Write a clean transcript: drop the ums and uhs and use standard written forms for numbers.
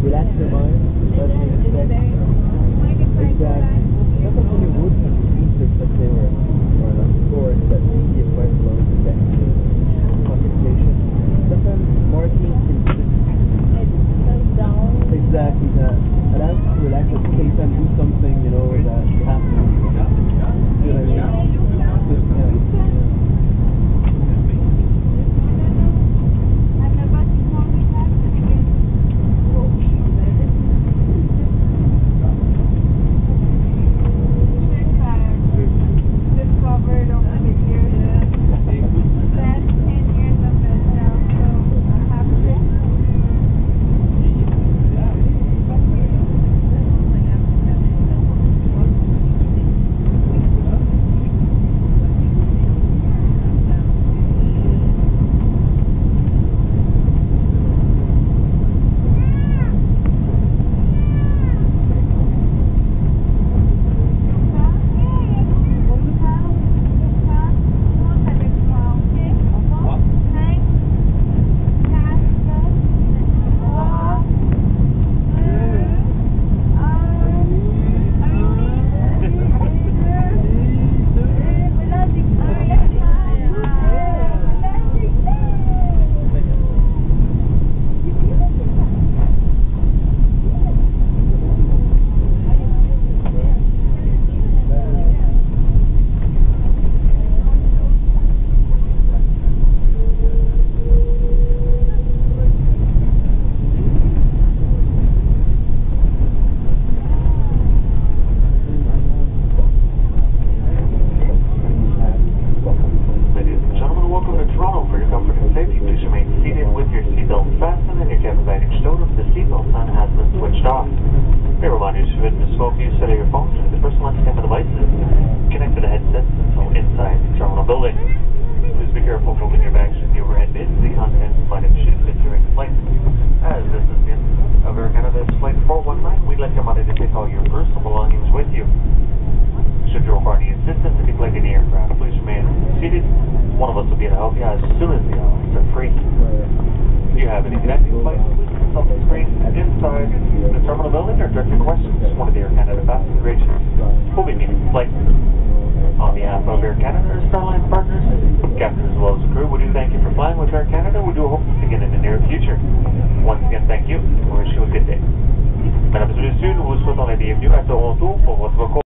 relax your mind, let me expect. Exactly. That's what you would have research that they were stored that media quite low concentration. Sometimes marketing can exactly that. And I have to relax at the same time, do something, you know, that you have to do. You know what I mean? On behalf of Air Canada and Starline partners, captain as well as the crew, we do thank you for flying with Air Canada. We do hope to begin in the near future. Once again, thank you. We wish you a good day. Mesdames et messieurs, nous vous souhaitons la bienvenue à Toronto pour votre